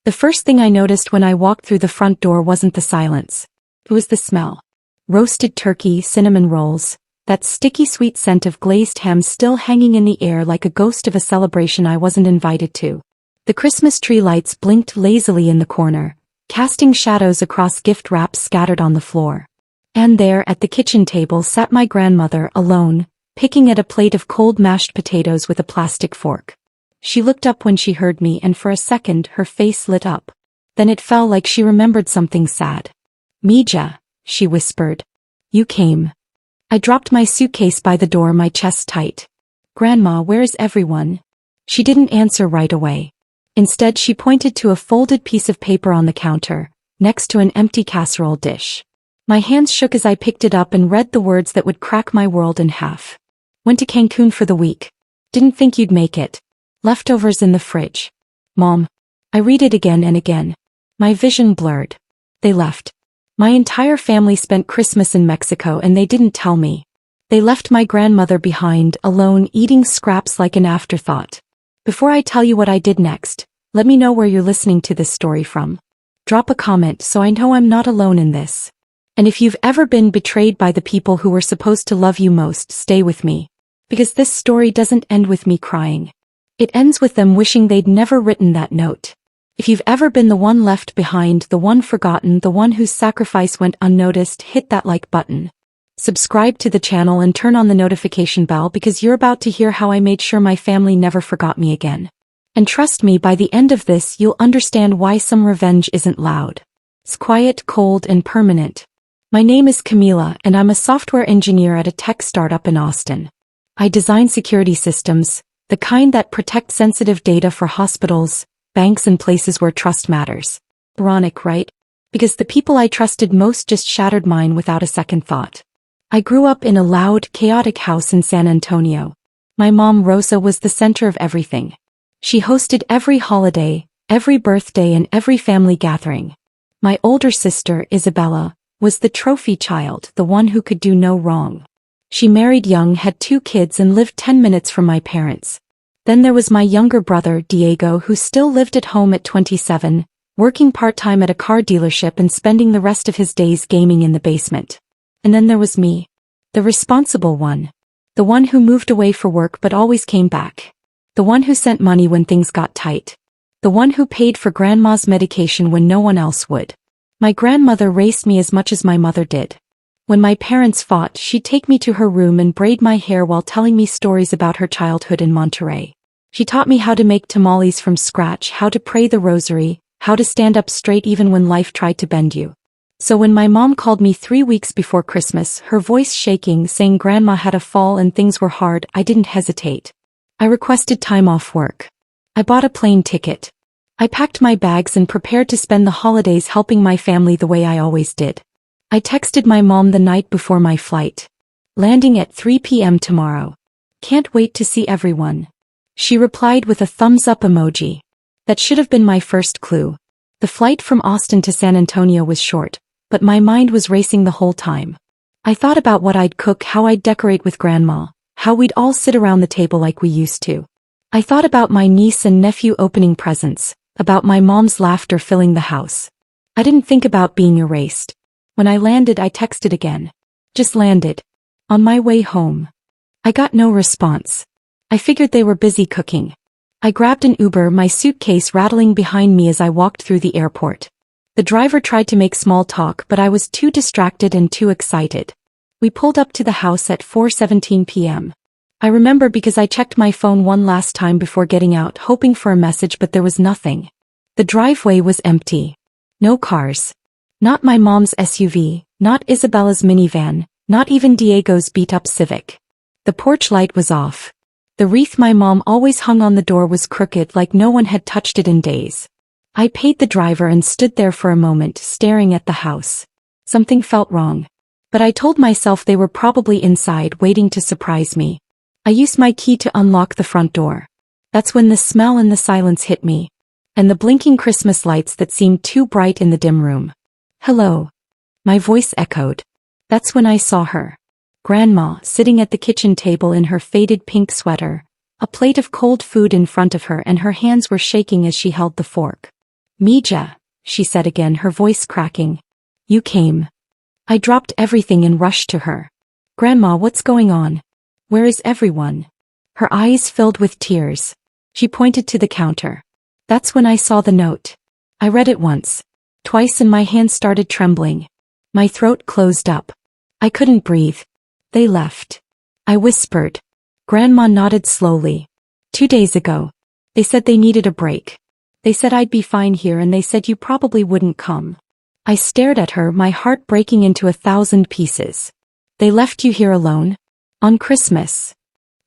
The first thing I noticed when I walked through the front door wasn't the silence. It was the smell. Roasted turkey, cinnamon rolls, that sticky sweet scent of glazed ham still hanging in the air like a ghost of a celebration I wasn't invited to. The Christmas tree lights blinked lazily in the corner, casting shadows across gift wraps scattered on the floor. And there at the kitchen table sat my grandmother alone, picking at a plate of cold mashed potatoes with a plastic fork. She looked up when she heard me and for a second her face lit up. Then it felt like she remembered something sad. "Mija," she whispered. "You came." I dropped my suitcase by the door, my chest tight. "Grandma, where is everyone?" She didn't answer right away. Instead she pointed to a folded piece of paper on the counter, next to an empty casserole dish. My hands shook as I picked it up and read the words that would crack my world in half. "Went to Cancun for the week. Didn't think you'd make it. Leftovers in the fridge." "Mom." I read it again and again. My vision blurred. They left. My entire family spent Christmas in Mexico and they didn't tell me. They left my grandmother behind, alone, eating scraps like an afterthought. Before I tell you what I did next, let me know where you're listening to this story from. Drop a comment so I know I'm not alone in this. And if you've ever been betrayed by the people who were supposed to love you most, stay with me. Because this story doesn't end with me crying. It ends with them wishing they'd never written that note. If you've ever been the one left behind, the one forgotten, the one whose sacrifice went unnoticed, hit that like button. Subscribe to the channel and turn on the notification bell because you're about to hear how I made sure my family never forgot me again. And trust me, by the end of this you'll understand why some revenge isn't loud. It's quiet, cold, and permanent. My name is Camila and I'm a software engineer at a tech startup in Austin. I design security systems, the kind that protect sensitive data for hospitals, banks, and places where trust matters. Ironic, right? Because the people I trusted most just shattered mine without a second thought. I grew up in a loud, chaotic house in San Antonio. My mom, Rosa, was the center of everything. She hosted every holiday, every birthday, and every family gathering. My older sister, Isabella, was the trophy child, the one who could do no wrong. She married young, had 2 kids, and lived 10 minutes from my parents. Then there was my younger brother, Diego, who still lived at home at 27, working part-time at a car dealership and spending the rest of his days gaming in the basement. And then there was me. The responsible one. The one who moved away for work but always came back. The one who sent money when things got tight. The one who paid for grandma's medication when no one else would. My grandmother raised me as much as my mother did. When my parents fought, she'd take me to her room and braid my hair while telling me stories about her childhood in Monterey. She taught me how to make tamales from scratch, how to pray the rosary, how to stand up straight even when life tried to bend you. So when my mom called me 3 weeks before Christmas, her voice shaking, saying Grandma had a fall and things were hard, I didn't hesitate. I requested time off work. I bought a plane ticket. I packed my bags and prepared to spend the holidays helping my family the way I always did. I texted my mom the night before my flight. Landing at 3 p.m. tomorrow. Can't wait to see everyone. She replied with a thumbs up emoji. That should have been my first clue. The flight from Austin to San Antonio was short, but my mind was racing the whole time. I thought about what I'd cook, how I'd decorate with Grandma, how we'd all sit around the table like we used to. I thought about my niece and nephew opening presents, about my mom's laughter filling the house. I didn't think about being erased. When I landed, I texted again. Just landed. On my way home. I got no response. I figured they were busy cooking. I grabbed an Uber, my suitcase rattling behind me as I walked through the airport. The driver tried to make small talk, but I was too distracted and too excited. We pulled up to the house at 4:17 p.m. I remember because I checked my phone one last time before getting out, hoping for a message, but there was nothing. The driveway was empty. No cars. Not my mom's SUV, not Isabella's minivan, not even Diego's beat-up Civic. The porch light was off. The wreath my mom always hung on the door was crooked, like no one had touched it in days. I paid the driver and stood there for a moment, staring at the house. Something felt wrong. But I told myself they were probably inside, waiting to surprise me. I used my key to unlock the front door. That's when the smell and the silence hit me. And the blinking Christmas lights that seemed too bright in the dim room. "Hello." My voice echoed. That's when I saw her. Grandma, sitting at the kitchen table in her faded pink sweater, a plate of cold food in front of her, and her hands were shaking as she held the fork. Mija, she said again, her voice cracking. You came. I dropped everything and rushed to her. Grandma, what's going on? Where is everyone? Her eyes filled with tears. She pointed to the counter. That's when I saw the note. I read it once, twice, and my hands started trembling. My throat closed up. I couldn't breathe. They left. I whispered. Grandma nodded slowly. 2 days ago. They said they needed a break. They said I'd be fine here, and they said you probably wouldn't come. I stared at her, my heart breaking into 1,000 pieces. They left you here alone? On Christmas.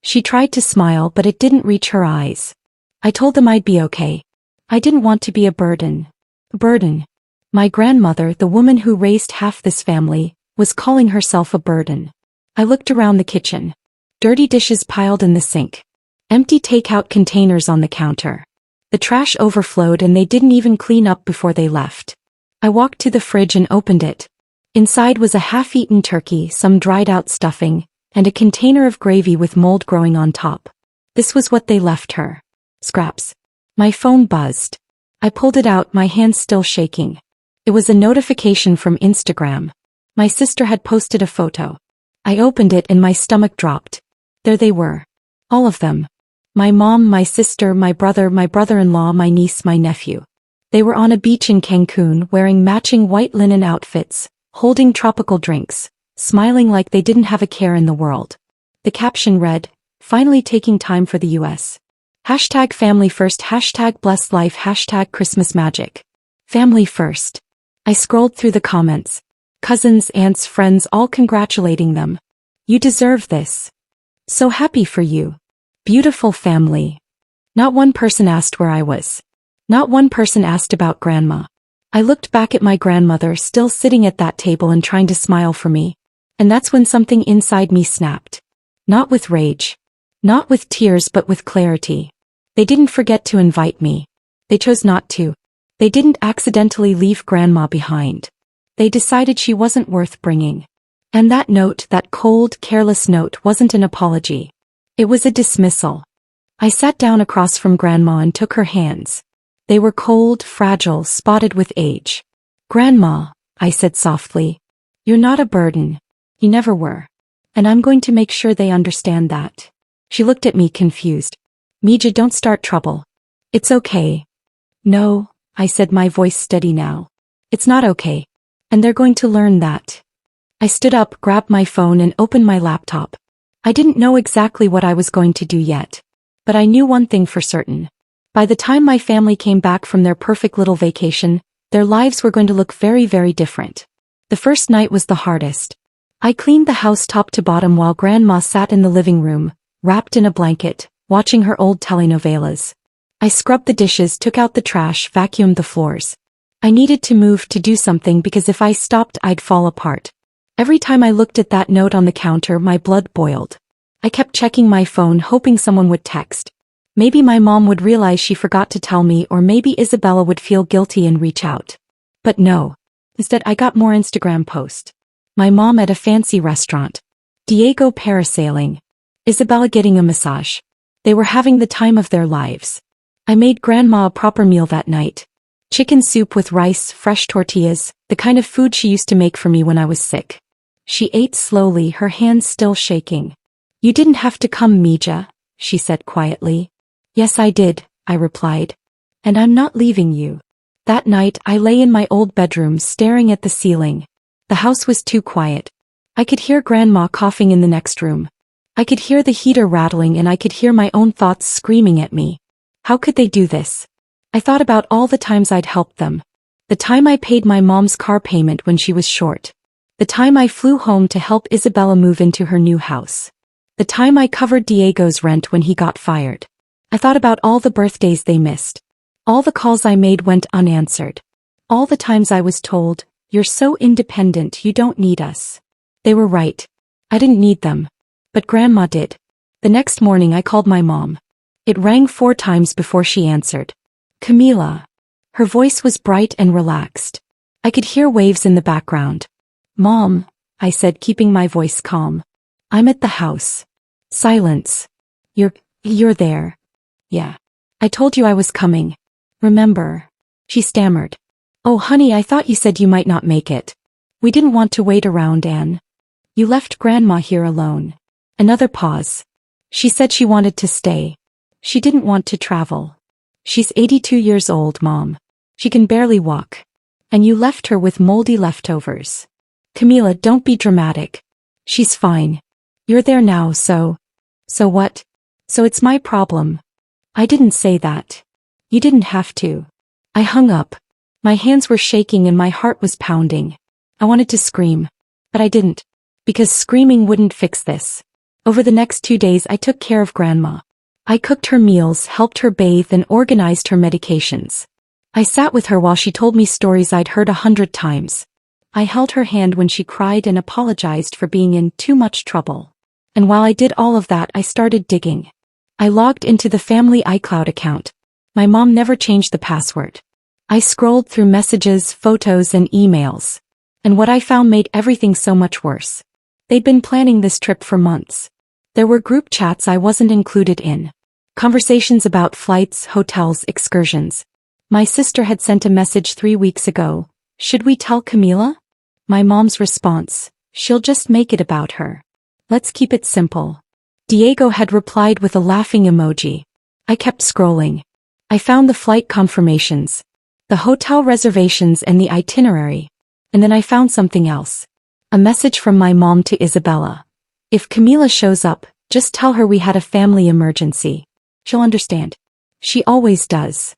She tried to smile, but it didn't reach her eyes. I told them I'd be okay. I didn't want to be a burden. A burden. My grandmother, the woman who raised half this family, was calling herself a burden. I looked around the kitchen. Dirty dishes piled in the sink. Empty takeout containers on the counter. The trash overflowed and they didn't even clean up before they left. I walked to the fridge and opened it. Inside was a half-eaten turkey, some dried-out stuffing, and a container of gravy with mold growing on top. This was what they left her. Scraps. My phone buzzed. I pulled it out, my hands still shaking. It was a notification from Instagram. My sister had posted a photo. I opened it and my stomach dropped. There they were. All of them. My mom, my sister, my brother-in-law, my niece, my nephew. They were on a beach in Cancun wearing matching white linen outfits, holding tropical drinks, smiling like they didn't have a care in the world. The caption read, finally taking time for the US. Hashtag family first, hashtag blessed life, hashtag Christmas magic. Family first. I scrolled through the comments. Cousins, aunts, friends all congratulating them. You deserve this. So happy for you. Beautiful family. Not one person asked where I was. Not one person asked about Grandma. I looked back at my grandmother still sitting at that table and trying to smile for me. And that's when something inside me snapped. Not with rage. Not with tears, but with clarity. They didn't forget to invite me. They chose not to. They didn't accidentally leave Grandma behind. They decided she wasn't worth bringing. And that note, that cold, careless note, wasn't an apology. It was a dismissal. I sat down across from Grandma and took her hands. They were cold, fragile, spotted with age. Grandma, I said softly, you're not a burden. You never were. And I'm going to make sure they understand that. She looked at me confused. Mija, don't start trouble. It's okay. No, I said, my voice steady now. It's not okay. And they're going to learn that. I stood up, grabbed my phone and opened my laptop. I didn't know exactly what I was going to do yet. But I knew one thing for certain. By the time my family came back from their perfect little vacation, their lives were going to look very, very different. The first night was the hardest. I cleaned the house top to bottom while Grandma sat in the living room, wrapped in a blanket, watching her old telenovelas. I scrubbed the dishes, took out the trash, vacuumed the floors. I needed to move, to do something, because if I stopped, I'd fall apart. Every time I looked at that note on the counter, my blood boiled. I kept checking my phone, hoping someone would text. Maybe my mom would realize she forgot to tell me, or maybe Isabella would feel guilty and reach out. But no. Instead, I got more Instagram posts. My mom at a fancy restaurant. Diego parasailing. Isabella getting a massage. They were having the time of their lives. I made Grandma a proper meal that night. Chicken soup with rice, fresh tortillas, the kind of food she used to make for me when I was sick. She ate slowly, her hands still shaking. You didn't have to come, Mija, she said quietly. Yes, I did, I replied. And I'm not leaving you. That night, I lay in my old bedroom staring at the ceiling. The house was too quiet. I could hear Grandma coughing in the next room. I could hear the heater rattling and I could hear my own thoughts screaming at me. How could they do this? I thought about all the times I'd helped them. The time I paid my mom's car payment when she was short. The time I flew home to help Isabella move into her new house. The time I covered Diego's rent when he got fired. I thought about all the birthdays they missed. All the calls I made went unanswered. All the times I was told, you're so independent, you don't need us. They were right. I didn't need them. But Grandma did. The next morning I called my mom. It rang 4 times before she answered. Camila. Her voice was bright and relaxed. I could hear waves in the background. Mom, I said, keeping my voice calm. I'm at the house. Silence. You're there. Yeah. I told you I was coming. Remember. She stammered. "Oh honey, I thought you said you might not make it. We didn't want to wait around, Anne. You left Grandma here alone." Another pause. "She said she wanted to stay. She didn't want to travel. She's 82 years old, Mom. She can barely walk. And you left her with moldy leftovers." "Camila, don't be dramatic. She's fine. You're there now, so what? So it's my problem." "I didn't say that. You didn't have to." I hung up. My hands were shaking and my heart was pounding. I wanted to scream, but I didn't, because screaming wouldn't fix this. Over the next 2 days I took care of Grandma. I cooked her meals, helped her bathe, and organized her medications. I sat with her while she told me stories I'd heard 100 times. I held her hand when she cried and apologized for being in too much trouble. And while I did all of that, I started digging. I logged into the family iCloud account. My mom never changed the password. I scrolled through messages, photos, and emails. And what I found made everything so much worse. They'd been planning this trip for months. There were group chats I wasn't included in. Conversations about flights, hotels, excursions. My sister had sent a message 3 weeks ago. "Should we tell Camila?" My mom's response: "She'll just make it about her. Let's keep it simple." Diego had replied with a laughing emoji. I kept scrolling. I found the flight confirmations, the hotel reservations, and the itinerary. And then I found something else. A message from my mom to Isabella. "If Camila shows up, just tell her we had a family emergency. She'll understand. She always does."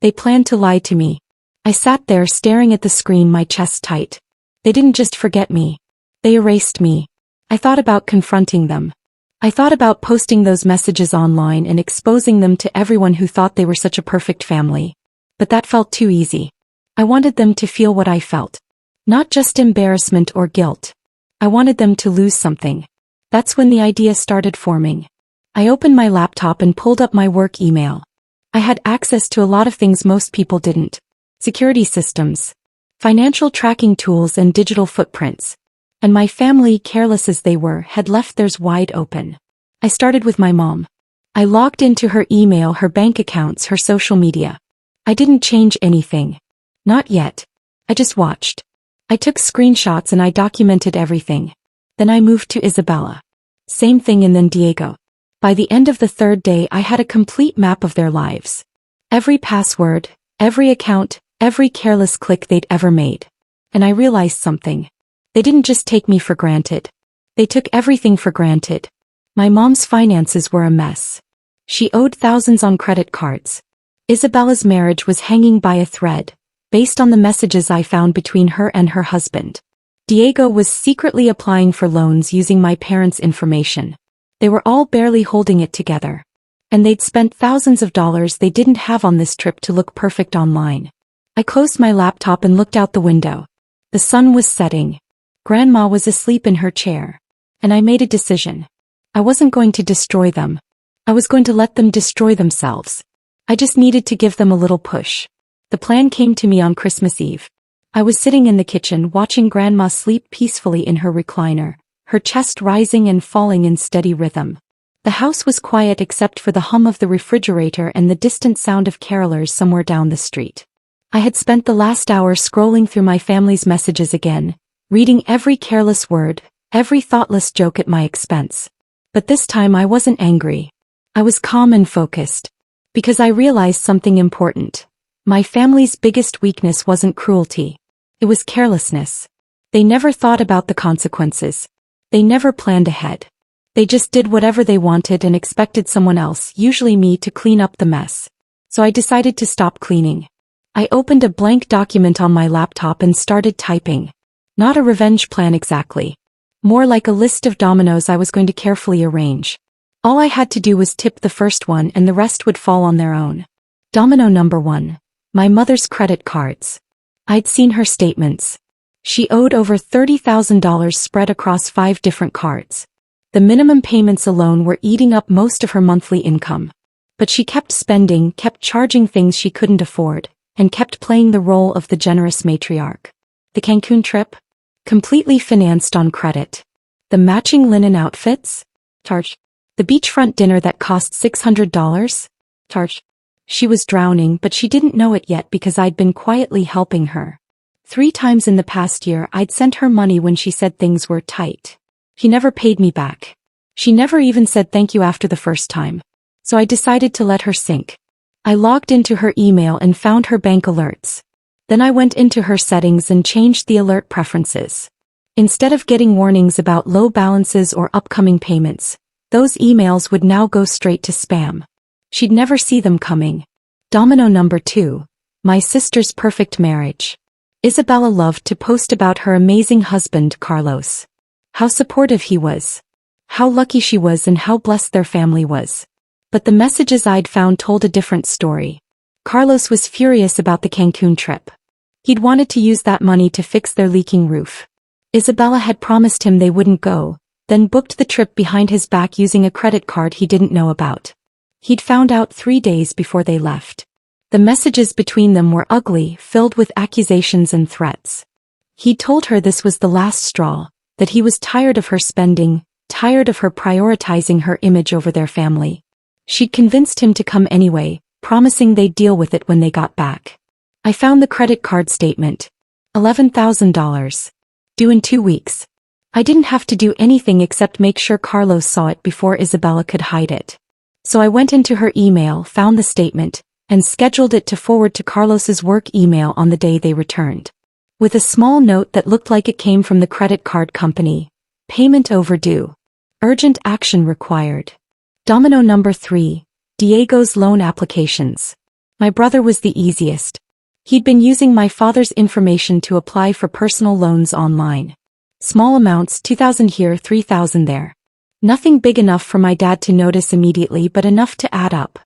They planned to lie to me. I sat there staring at the screen, my chest tight. They didn't just forget me. They erased me. I thought about confronting them. I thought about posting those messages online and exposing them to everyone who thought they were such a perfect family. But that felt too easy. I wanted them to feel what I felt. Not just embarrassment or guilt. I wanted them to lose something. That's when the idea started forming. I opened my laptop and pulled up my work email. I had access to a lot of things most people didn't. Security systems, financial tracking tools, and digital footprints. And my family, careless as they were, had left theirs wide open. I started with my mom. I logged into her email, her bank accounts, her social media. I didn't change anything. Not yet. I just watched. I took screenshots and I documented everything. Then I moved to Isabella. Same thing, and then Diego. By the end of the 3rd day, I had a complete map of their lives. Every password, every account, every careless click they'd ever made. And I realized something. They didn't just take me for granted. They took everything for granted. My mom's finances were a mess. She owed thousands on credit cards. Isabella's marriage was hanging by a thread, based on the messages I found between her and her husband. Diego was secretly applying for loans using my parents' information. They were all barely holding it together. And they'd spent thousands of dollars they didn't have on this trip to look perfect online. I closed my laptop and looked out the window. The sun was setting. Grandma was asleep in her chair. And I made a decision. I wasn't going to destroy them. I was going to let them destroy themselves. I just needed to give them a little push. The plan came to me on Christmas Eve. I was sitting in the kitchen watching Grandma sleep peacefully in her recliner, her chest rising and falling in steady rhythm. The house was quiet except for the hum of the refrigerator and the distant sound of carolers somewhere down the street. I had spent the last hour scrolling through my family's messages again, reading every careless word, every thoughtless joke at my expense. But this time I wasn't angry. I was calm and focused. Because I realized something important. My family's biggest weakness wasn't cruelty. It was carelessness. They never thought about the consequences. They never planned ahead. They just did whatever they wanted and expected someone else, usually me, to clean up the mess. So I decided to stop cleaning. I opened a blank document on my laptop and started typing. Not a revenge plan exactly. More like a list of dominoes I was going to carefully arrange. All I had to do was tip the first one and the rest would fall on their own. Domino number 1. My mother's credit cards. I'd seen her statements. She owed over $30,000 spread across 5 different cards. The minimum payments alone were eating up most of her monthly income. But she kept spending, kept charging things she couldn't afford, and kept playing the role of the generous matriarch. The Cancun trip? Completely financed on credit. The matching linen outfits? Charged. The beachfront dinner that cost $600? Charged. She was drowning, but she didn't know it yet because I'd been quietly helping her. 3 times in the past year I'd sent her money when she said things were tight. She never paid me back. She never even said thank you after the first time. So I decided to let her sink. I logged into her email and found her bank alerts. Then I went into her settings and changed the alert preferences. Instead of getting warnings about low balances or upcoming payments, those emails would now go straight to spam. She'd never see them coming. Domino number 2. My sister's perfect marriage. Isabella loved to post about her amazing husband, Carlos. How supportive he was. How lucky she was and how blessed their family was. But the messages I'd found told a different story. Carlos was furious about the Cancun trip. He'd wanted to use that money to fix their leaking roof. Isabella had promised him they wouldn't go, then booked the trip behind his back using a credit card he didn't know about. He'd found out 3 days before they left. The messages between them were ugly, filled with accusations and threats. He'd told her this was the last straw, that he was tired of her spending, tired of her prioritizing her image over their family. She'd convinced him to come anyway, promising they'd deal with it when they got back. I found the credit card statement. $11,000. Due in 2 weeks. I didn't have to do anything except make sure Carlos saw it before Isabella could hide it. So I went into her email, found the statement, and scheduled it to forward to Carlos's work email on the day they returned. With a small note that looked like it came from the credit card company. Payment overdue. Urgent action required. Domino number 3. Diego's loan applications. My brother was the easiest. He'd been using my father's information to apply for personal loans online. Small amounts, $2,000 here, $3,000 there. Nothing big enough for my dad to notice immediately, but enough to add up.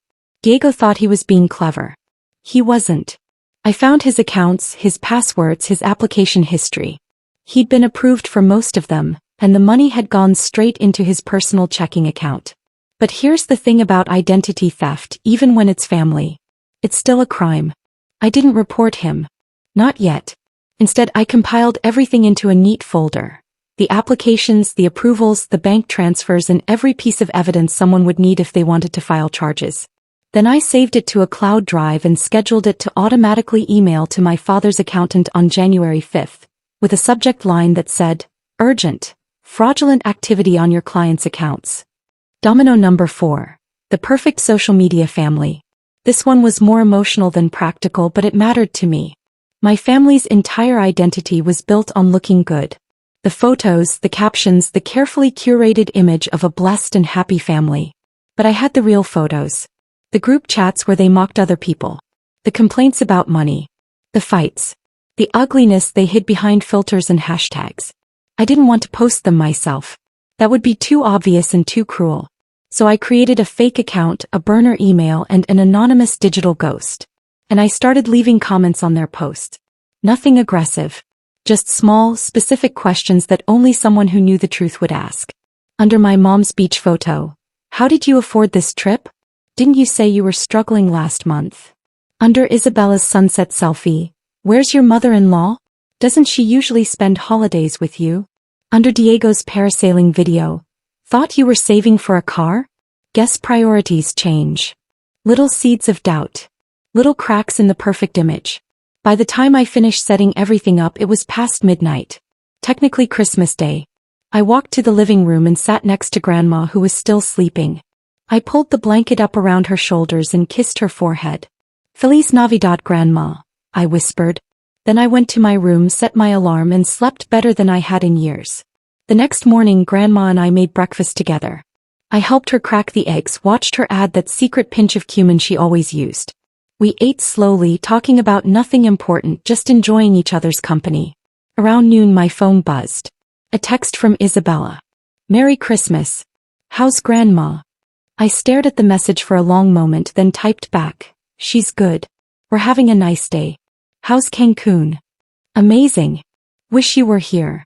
Diego thought he was being clever. He wasn't. I found his accounts, his passwords, his application history. He'd been approved for most of them, and the money had gone straight into his personal checking account. But here's the thing about identity theft: even when it's family, it's still a crime. I didn't report him. Not yet. Instead, I compiled everything into a neat folder. The applications, the approvals, the bank transfers, and every piece of evidence someone would need if they wanted to file charges. Then I saved it to a cloud drive and scheduled it to automatically email to my father's accountant on January 5th, with a subject line that said, "Urgent. Fraudulent activity on your client's accounts." Domino number 4. The perfect social media family. This one was more emotional than practical, but it mattered to me. My family's entire identity was built on looking good. The photos, the captions, the carefully curated image of a blessed and happy family. But I had the real photos. The group chats where they mocked other people. The complaints about money. The fights. The ugliness they hid behind filters and hashtags. I didn't want to post them myself. That would be too obvious and too cruel. So I created a fake account, a burner email, and an anonymous digital ghost. And I started leaving comments on their posts. Nothing aggressive. Just small, specific questions that only someone who knew the truth would ask. Under my mom's beach photo. How did you afford this trip? Didn't you say you were struggling last month? Under Isabella's sunset selfie. Where's your mother-in-law? Doesn't she usually spend holidays with you? Under Diego's parasailing video. Thought you were saving for a car? Guess priorities change. Little seeds of doubt. Little cracks in the perfect image. By the time I finished setting everything up, it was past midnight. Technically Christmas Day. I walked to the living room and sat next to Grandma, who was still sleeping. I pulled the blanket up around her shoulders and kissed her forehead. "Feliz Navidad, Grandma," I whispered. Then I went to my room, set my alarm, and slept better than I had in years. The next morning, Grandma and I made breakfast together. I helped her crack the eggs, watched her add that secret pinch of cumin she always used. We ate slowly, talking about nothing important, just enjoying each other's company. Around noon, my phone buzzed. A text from Isabella. "Merry Christmas. How's Grandma?" I stared at the message for a long moment, then typed back, "She's good. We're having a nice day. How's Cancun?" "Amazing. Wish you were here."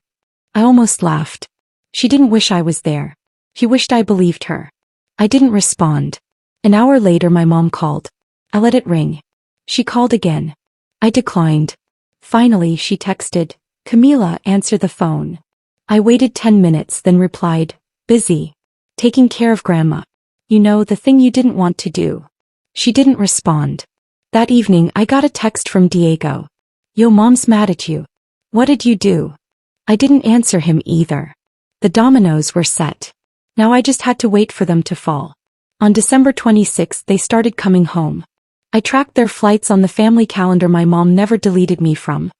I almost laughed. She didn't wish I was there. She wished I believed her. I didn't respond. An hour later, my mom called. I let it ring. She called again. I declined. Finally, she texted, "Camila, answer the phone." I waited 10 minutes, then replied, "Busy. Taking care of Grandma. You know, the thing you didn't want to do." She didn't respond. That evening I got a text from Diego. "Yo, mom's mad at you. What did you do?" I didn't answer him either. The dominoes were set. Now I just had to wait for them to fall. On December 26th they started coming home. I tracked their flights on the family calendar my mom never deleted me from.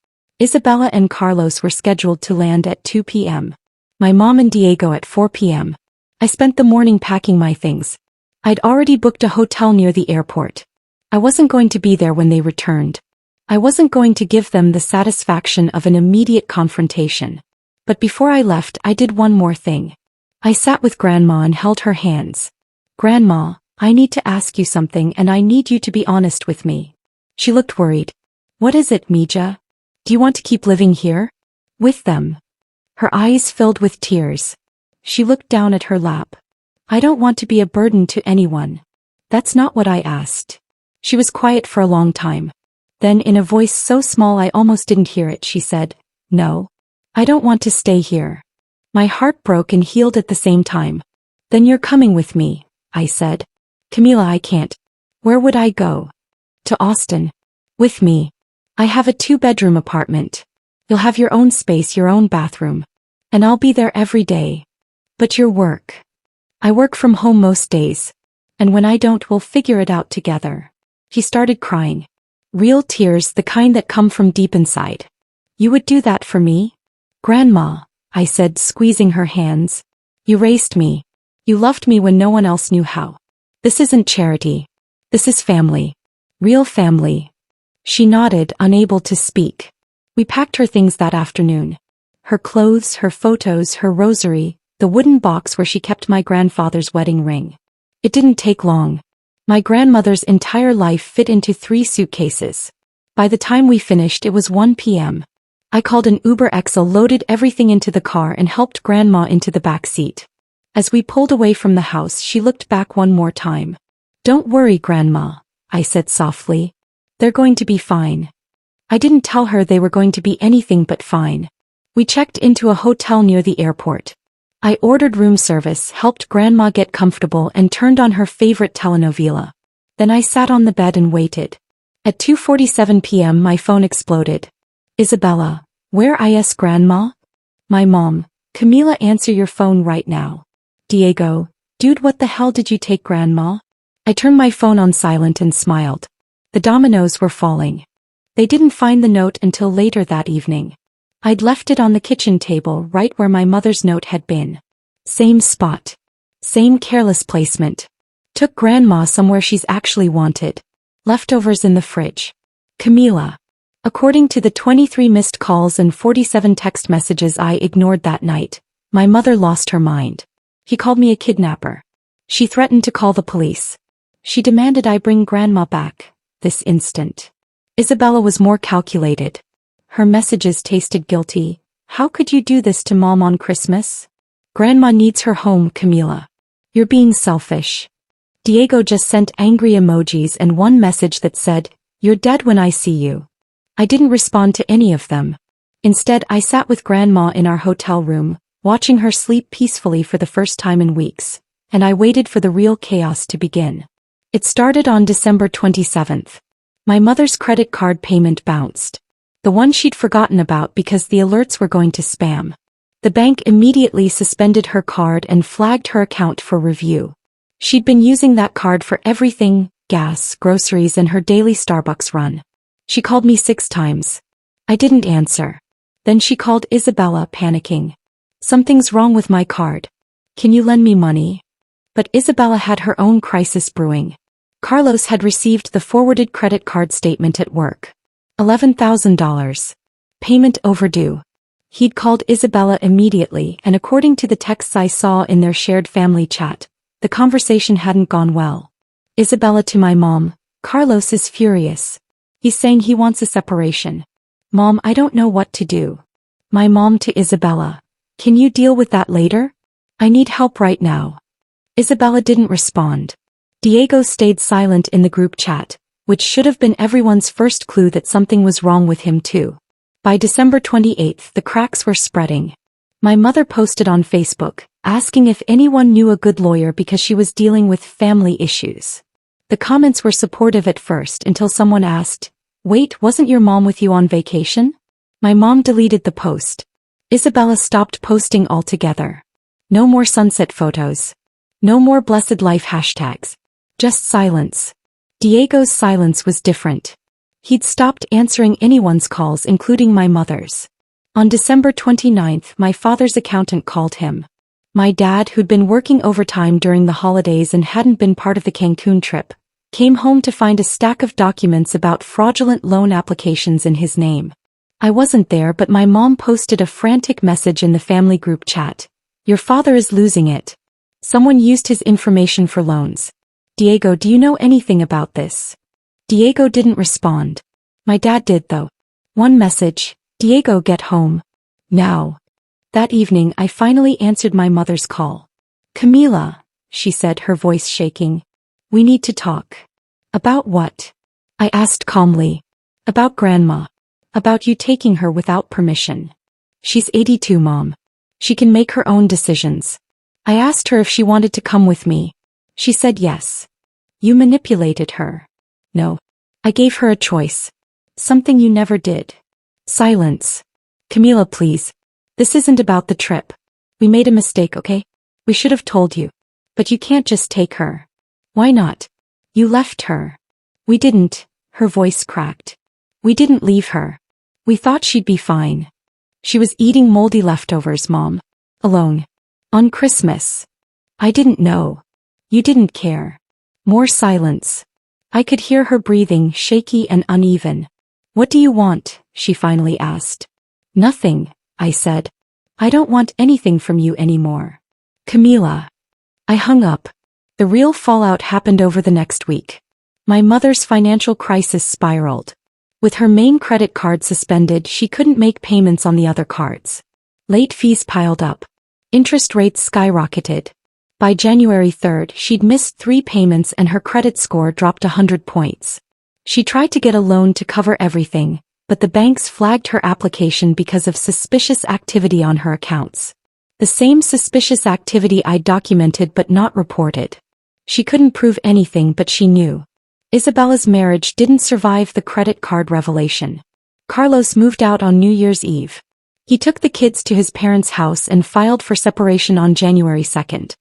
Isabella and Carlos were scheduled to land at 2 p.m. My mom and Diego at 4 p.m. I spent the morning packing my things. I'd already booked a hotel near the airport. I wasn't going to be there when they returned. I wasn't going to give them the satisfaction of an immediate confrontation. But before I left I did one more thing. I sat with Grandma and held her hands. "Grandma, I need to ask you something and I need you to be honest with me." She looked worried. "What is it, Mija? Do you want to keep living here? With them?" Her eyes filled with tears. She looked down at her lap. "I don't want to be a burden to anyone." "That's not what I asked." She was quiet for a long time. Then in a voice so small I almost didn't hear it, she said, "No. I don't want to stay here." My heart broke and healed at the same time. "Then you're coming with me," I said. "Camila, I can't." "Where would I go?" "To Austin." "With me. I have a 2-bedroom apartment. You'll have your own space, your own bathroom. And I'll be there every day." "But your work." "I work from home most days. And when I don't, we'll figure it out together." He started crying. Real tears, the kind that come from deep inside. "You would do that for me?" "Grandma," I said, squeezing her hands. "You raised me. You loved me when no one else knew how. This isn't charity. This is family. Real family." She nodded, unable to speak. We packed her things that afternoon. Her clothes, her photos, her rosary, the wooden box where she kept my grandfather's wedding ring. It didn't take long. My grandmother's entire life fit into 3 suitcases. By the time we finished it was 1 p.m. I called an Uber XL, loaded everything into the car and helped Grandma into the back seat. As we pulled away from the house she looked back one more time. "Don't worry, Grandma," I said softly. "They're going to be fine." I didn't tell her they were going to be anything but fine. We checked into a hotel near the airport. I ordered room service, helped Grandma get comfortable and turned on her favorite telenovela. Then I sat on the bed and waited. At 2:47 p.m. my phone exploded. "Isabella, where is Grandma?" "My mom." "Camila, answer your phone right now." "Diego, dude, what the hell did you take Grandma?" I turned my phone on silent and smiled. The dominoes were falling. They didn't find the note until later that evening. I'd left it on the kitchen table right where my mother's note had been. Same spot. Same careless placement. Took Grandma somewhere she's actually wanted. Leftovers in the fridge. Camila. According to the 23 missed calls and 47 text messages I ignored that night, my mother lost her mind. He called me a kidnapper. She threatened to call the police. She demanded I bring Grandma back, this instant. Isabella was more calculated. Her messages tasted guilty. "How could you do this to Mom on Christmas? Grandma needs her home, Camila. You're being selfish." Diego just sent angry emojis and one message that said, "You're dead when I see you." I didn't respond to any of them. Instead, I sat with Grandma in our hotel room, watching her sleep peacefully for the first time in weeks, and I waited for the real chaos to begin. It started on December 27th. My mother's credit card payment bounced. The one she'd forgotten about because the alerts were going to spam. The bank immediately suspended her card and flagged her account for review. She'd been using that card for everything: gas, groceries, and her daily Starbucks run. She called me 6 times. I didn't answer. Then she called Isabella, panicking. "Something's wrong with my card. Can you lend me money?" But Isabella had her own crisis brewing. Carlos had received the forwarded credit card statement at work. $11,000. Payment overdue. He'd called Isabella immediately, and according to the texts I saw in their shared family chat, the conversation hadn't gone well. Isabella to my mom, "Carlos is furious. He's saying he wants a separation. Mom, I don't know what to do." My mom to Isabella, "Can you deal with that later? I need help right now." Isabella didn't respond. Diego stayed silent in the group chat, which should have been everyone's first clue that something was wrong with him too. By December 28th, the cracks were spreading. My mother posted on Facebook, asking if anyone knew a good lawyer because she was dealing with family issues. The comments were supportive at first until someone asked, "Wait, wasn't your mom with you on vacation?" My mom deleted the post. Isabella stopped posting altogether. No more sunset photos. No more blessed life hashtags. Just silence. Diego's silence was different. He'd stopped answering anyone's calls, including my mother's. On December 29th, my father's accountant called him. My dad, who'd been working overtime during the holidays and hadn't been part of the Cancun trip, came home to find a stack of documents about fraudulent loan applications in his name. I wasn't there, but my mom posted a frantic message in the family group chat. "Your father is losing it. Someone used his information for loans. Diego, do you know anything about this?" Diego didn't respond. My dad did though. One message: "Diego, get home. Now." That evening I finally answered my mother's call. "Camila," she said, her voice shaking. "We need to talk." "About what?" I asked calmly. "About Grandma. About you taking her without permission. She's 82, Mom. She can make her own decisions." I asked her if she wanted to come with me. She said yes. "You manipulated her." "No. I gave her a choice. Something you never did." Silence. "Camila, please. This isn't about the trip. We made a mistake, okay? We should have told you. But you can't just take her." "Why not? You left her." "We didn't." Her voice cracked. "We didn't leave her. We thought she'd be fine. She was eating moldy leftovers, Mom. Alone. On Christmas. I didn't know. You didn't care." More silence. I could hear her breathing, shaky and uneven. "What do you want?" she finally asked. "Nothing," I said. "I don't want anything from you anymore." "Camila." I hung up. The real fallout happened over the next week. My mother's financial crisis spiraled. With her main credit card suspended, she couldn't make payments on the other cards. Late fees piled up. Interest rates skyrocketed. By January 3rd, she'd missed 3 payments and her credit score dropped 100 points. She tried to get a loan to cover everything, but the banks flagged her application because of suspicious activity on her accounts. The same suspicious activity I'd documented but not reported. She couldn't prove anything, but she knew. Isabella's marriage didn't survive the credit card revelation. Carlos moved out on New Year's Eve. He took the kids to his parents' house and filed for separation on January 2nd.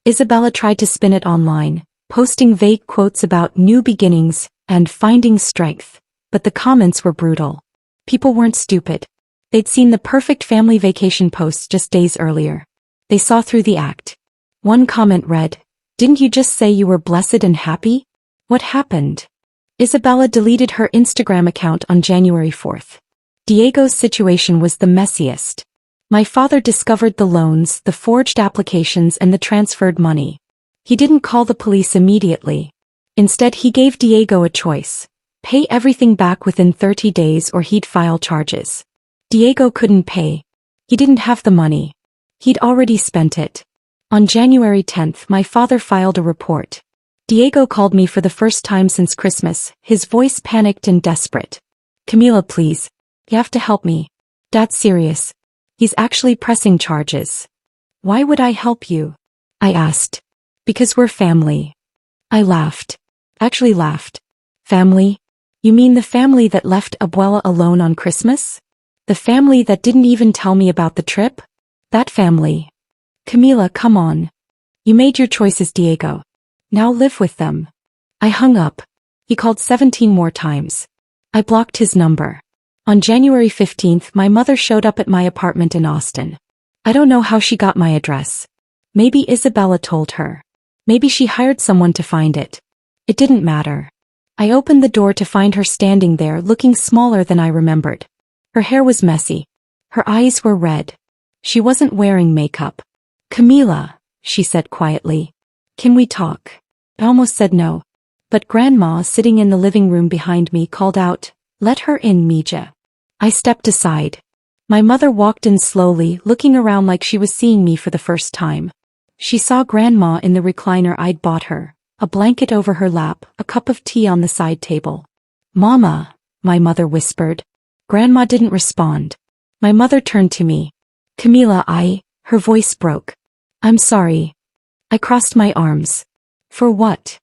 Isabella tried to spin it online, posting vague quotes about new beginnings and finding strength. But the comments were brutal. People weren't stupid. They'd seen the perfect family vacation posts just days earlier. They saw through the act. One comment read, "Didn't you just say you were blessed and happy? What happened?" Isabella deleted her Instagram account on January 4th. Diego's situation was the messiest. My father discovered the loans, the forged applications and the transferred money. He didn't call the police immediately. Instead, he gave Diego a choice. Pay everything back within 30 days or he'd file charges. Diego couldn't pay. He didn't have the money. He'd already spent it. On January 10th, my father filed a report. Diego called me for the first time since Christmas, his voice panicked and desperate. "Camila, please. You have to help me. Dad's serious. He's actually pressing charges." "Why would I help you?" I asked. "Because we're family." I laughed. Actually laughed. "Family? You mean the family that left Abuela alone on Christmas? The family that didn't even tell me about the trip? That family." "Camila, come on. You made your choices, Diego. Now live with them." I hung up. He called 17 more times. I blocked his number. On January 15th, my mother showed up at my apartment in Austin. I don't know how she got my address. Maybe Isabella told her. Maybe she hired someone to find it. It didn't matter. I opened the door to find her standing there looking smaller than I remembered. Her hair was messy. Her eyes were red. She wasn't wearing makeup. "Camila," she said quietly. "Can we talk?" I almost said no. But Grandma, sitting in the living room behind me, called out, "Let her in, Mija." I stepped aside. My mother walked in slowly, looking around like she was seeing me for the first time. She saw Grandma in the recliner I'd bought her, a blanket over her lap, a cup of tea on the side table. "Mama," my mother whispered. Grandma didn't respond. My mother turned to me. "Camila, her voice broke. "I'm sorry." I crossed my arms. "For what?"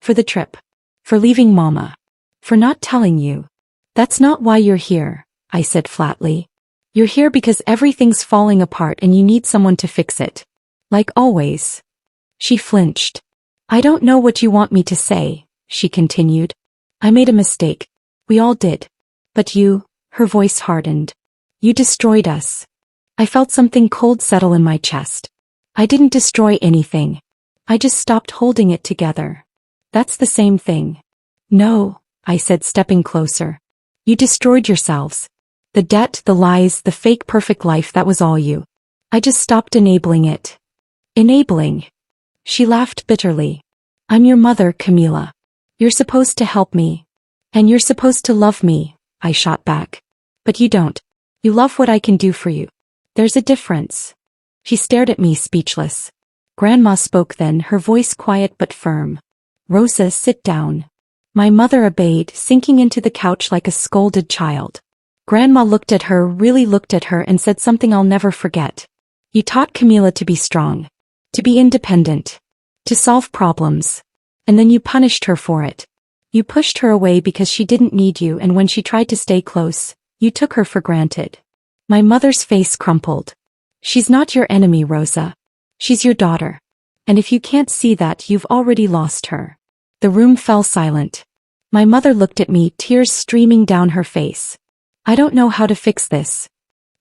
"For the trip. For leaving Mama. For not telling you. That's not why you're here, I said flatly. You're here because everything's falling apart and you need someone to fix it. Like always. She flinched. I don't know what you want me to say, she continued. I made a mistake. We all did. But you, her voice hardened. You destroyed us. I felt something cold settle in my chest. I didn't destroy anything. I just stopped holding it together. That's the same thing. No, I said, stepping closer. You destroyed yourselves. The debt, the lies, the fake perfect life, that was all you. I just stopped enabling it. Enabling. She laughed bitterly. I'm your mother, Camila. You're supposed to help me. And you're supposed to love me, I shot back. But you don't. You love what I can do for you. There's a difference. She stared at me, speechless. Grandma spoke then, her voice quiet but firm. Rosa, sit down. My mother obeyed, sinking into the couch like a scolded child. Grandma looked at her, really looked at her, and said something I'll never forget. You taught Camila to be strong. To be independent. To solve problems. And then you punished her for it. You pushed her away because she didn't need you, and when she tried to stay close, you took her for granted. My mother's face crumpled. She's not your enemy, Rosa. She's your daughter. And if you can't see that, you've already lost her. The room fell silent. My mother looked at me, tears streaming down her face. I don't know how to fix this.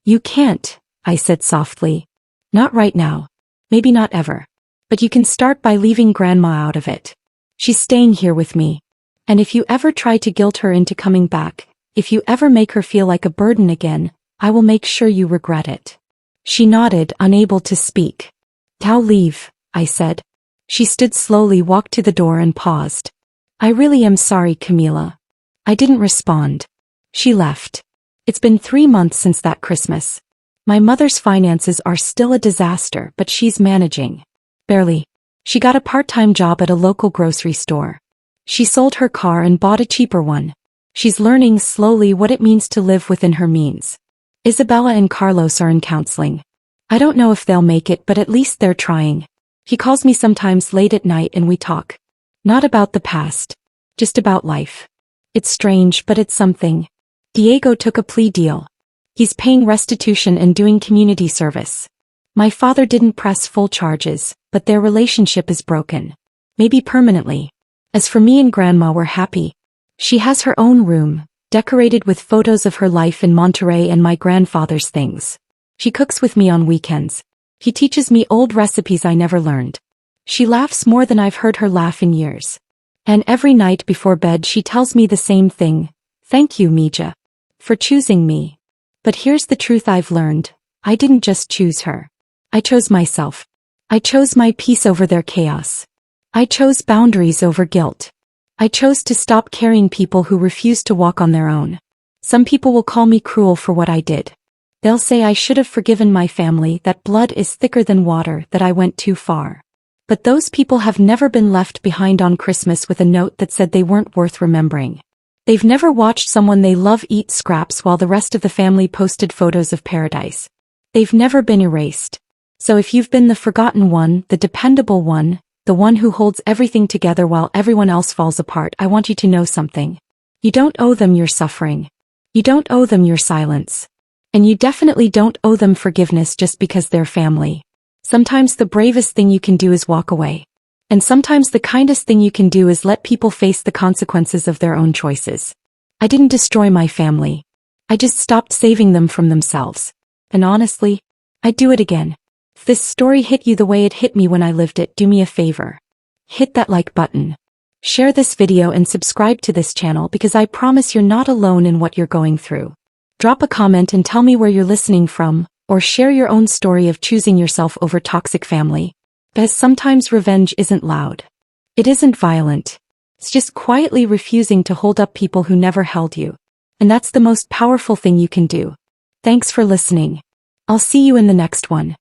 You can't, I said softly. Not right now. Maybe not ever. But you can start by leaving Grandma out of it. She's staying here with me. And if you ever try to guilt her into coming back, if you ever make her feel like a burden again, I will make sure you regret it. She nodded, unable to speak. I'll leave, I said. She stood slowly, walked to the door and paused. I really am sorry, Camila. I didn't respond. She left. It's been 3 months since that Christmas. My mother's finances are still a disaster, but she's managing. Barely. She got a part-time job at a local grocery store. She sold her car and bought a cheaper one. She's learning slowly what it means to live within her means. Isabella and Carlos are in counseling. I don't know if they'll make it, but at least they're trying. He calls me sometimes late at night and we talk. Not about the past. Just about life. It's strange, but it's something. Diego took a plea deal. He's paying restitution and doing community service. My father didn't press full charges, but their relationship is broken. Maybe permanently. As for me and Grandma, we're happy. She has her own room, decorated with photos of her life in Monterey and my grandfather's things. She cooks with me on weekends. He teaches me old recipes I never learned. She laughs more than I've heard her laugh in years. And every night before bed she tells me the same thing. Thank you, Mija. For choosing me. But here's the truth I've learned. I didn't just choose her. I chose myself. I chose my peace over their chaos. I chose boundaries over guilt. I chose to stop carrying people who refuse to walk on their own. Some people will call me cruel for what I did. They'll say I should have forgiven my family, that blood is thicker than water, that I went too far. But those people have never been left behind on Christmas with a note that said they weren't worth remembering. They've never watched someone they love eat scraps while the rest of the family posted photos of paradise. They've never been erased. So if you've been the forgotten one, the dependable one, the one who holds everything together while everyone else falls apart, I want you to know something. You don't owe them your suffering. You don't owe them your silence. And you definitely don't owe them forgiveness just because they're family. Sometimes the bravest thing you can do is walk away. And sometimes the kindest thing you can do is let people face the consequences of their own choices. I didn't destroy my family. I just stopped saving them from themselves. And honestly, I'd do it again. If this story hit you the way it hit me when I lived it, do me a favor. Hit that like button. Share this video and subscribe to this channel because I promise you're not alone in what you're going through. Drop a comment and tell me where you're listening from, or share your own story of choosing yourself over toxic family. Because sometimes revenge isn't loud. It isn't violent. It's just quietly refusing to hold up people who never held you. And that's the most powerful thing you can do. Thanks for listening. I'll see you in the next one.